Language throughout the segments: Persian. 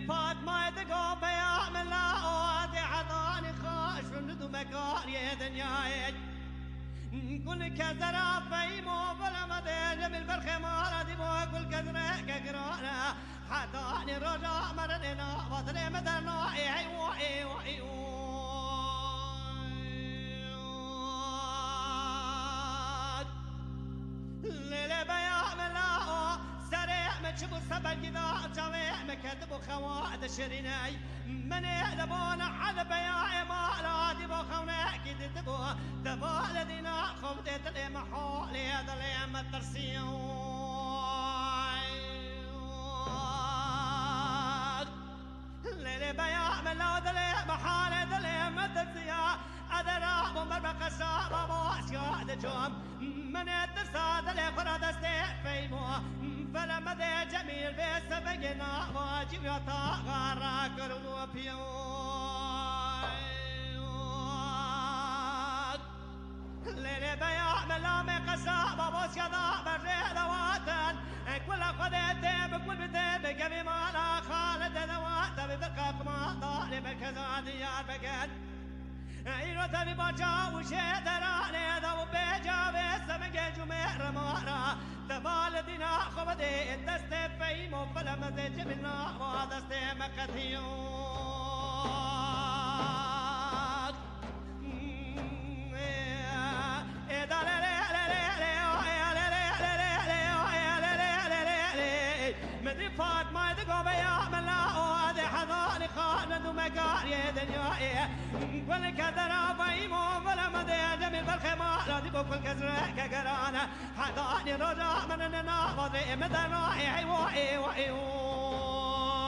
پاد مای دگو بیام لا دی حضانی خاش وندو مکار یه دنیای كل كذرة فيمو بلا مدى جميل بالخمار دي بو كل كذرة كقرانا حتاني رجاء مرننا وطري مدرنا ايو ايو ايو ليلة بيام الله سريع متشبو السبع كذا جميع مكتبو خواد شريناي من يدبون حد بياع مالا دي بو خونا كده تبو تبو لدينا خمدت لي محولي هذا لي مترسيون ليلة بياع من لو دلي محالي دلي مترسيا أدرا ومربق الشعب واسيا دجوم من الدرسات اللي فرد استيفيمو فلما ذي جميل بس بقنا واجب يطاغر كرو بيوت ليلي بياع ملامي قصاب واسيا ذا بريد واتن كل قديتي بكل بتي بقبي مالا خالد ذوات بذكاك ما ضارب الكزاد يا بقد ايرو تبي باجا وشي دراني ذا وبيجا بسمك جمير مارا تبال دينا خبدي دستي في مفلم زي جبنا ودستي مكثيون مدري فات ما يدقوا بيعمل لا حضاني خالد ومقار يا دنيا كل كذرة بيمو ولا مدى جميل بالخمار دي بكل كذرة كقرانا حضاني رجاء مننا وضي مدنا ايوه ايوه ايوه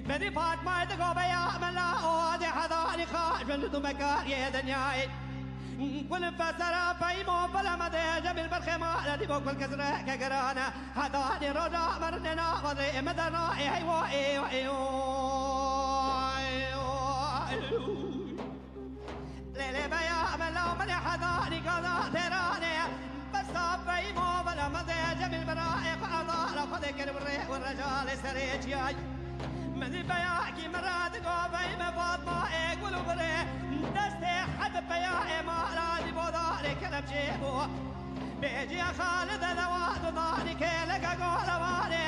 مدري فات ما يدقوا بيعمل لا دي حضاني خاش وندو مكار يا دنياي كل فسرة بيمو بلا مدى جميل بالخمار دي بوك الكسرة كقرانا حضاني رجاء مرننا وضي مدنا ايوه ايوه ايوه ليلي بيعمل لا مدي حضاني قضاء تراني بس بيمو بلا مدى جميل برائق أضار خذك الريح والرجال سريج ياي مدري بياعي مراد قوبي مفاطمة يقولوا بري دستي حد بياعي ما رادي بوضاري كلام جيبو بيجي يا خالد ذوات ضاني كيلك اقول واني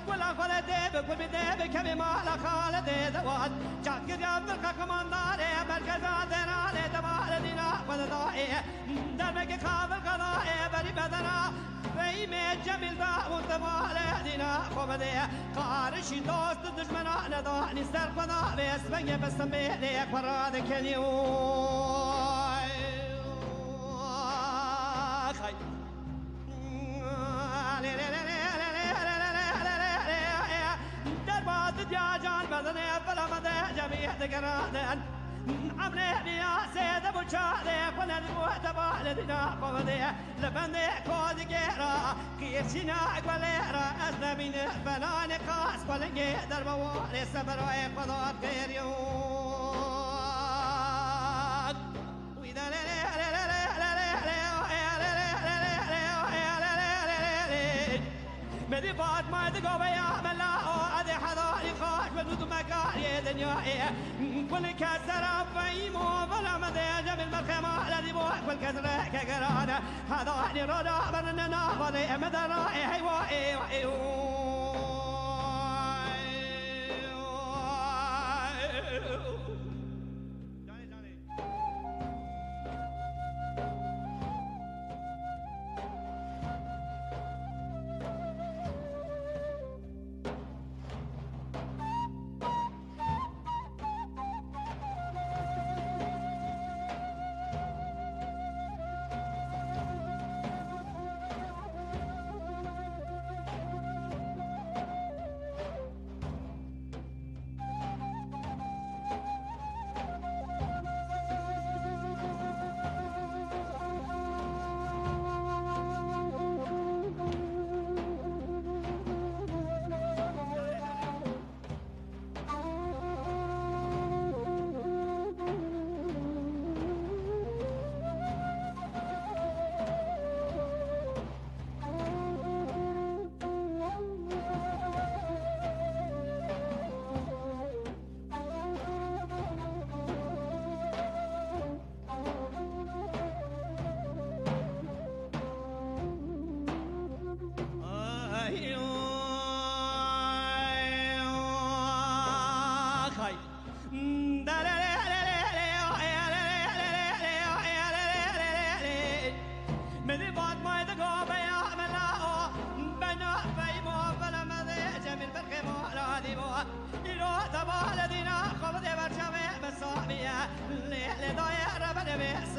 كل ديب كل بديب كبي مالا خالد ذوات جاكر يا بركة كمانداري مركز عندنا دمار دينا وضائي درمك خاف القضائي بري بدنا فيمي جميل ذا وانتمال دينا خبدي قارشي دوست دشمنا نداني سر قضا بيسبني بسمي ليك فرادك اليوم خي دربات يا جان بدني فلا مدى جميع ذكران عمري يا سيد ابو شادي كنا نبوت بالدنا قودي لبندي كود غيرا كيشنا غليرا اسلمين فلان قاس كل قدر بوالي صبر وقضاء غير يوم واذا مدي فات ما تقو بيعمل لا أدي حضاري خاش ودود مكار يا دنيا كل كسرة فيمو بلا مدي جميل بالخمار الذي بوح كل كسرة كقرانا حضاري رضا برننا وضي مدنا ايوه ايوه ايوه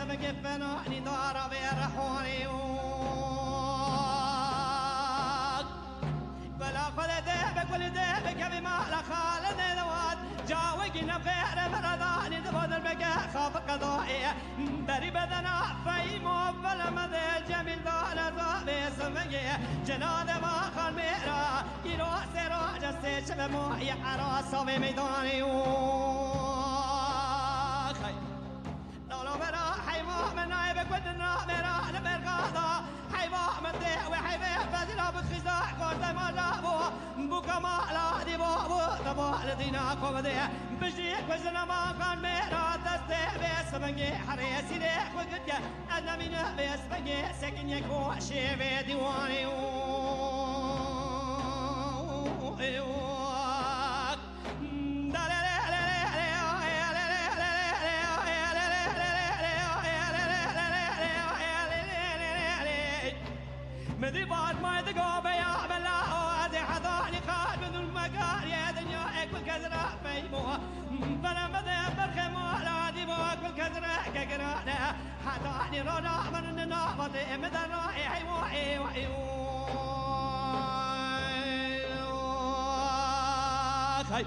سمك فناني دار بيرحوني ولا كل ديبك بما لا خالد نواد جاوقنا غير مرضاني دبود البقاء خاف قضائي بري بدنا في موبل مذي جميل دار زابي سمي جناد ما خان ميرا يرو سيرو جسي شبمو يحراس في ميداني لولو برا حيوان من نايبك ودنا مرا نبرقاضا حيوان من ذي وحيبه بدنا بخزاع قرد ما جابو بوكا ما لا دي بابو دبو لدينا قوضي بجيك وزنا ما كان ميرا دستي بيس بنجي حريسي ليك وقدك أنا من بيس بنجي سكن يكو شيبي ديواني مدي بعد ما يدقوا بيا بلا وادي حضاني خاد من المقال يا دنيا اكل كذرة فيموها فانا مدي برخمو لا دي مو اكل كذرة كقرانا حضاني رونا من النابضي مدى رائحي وحي وحي خي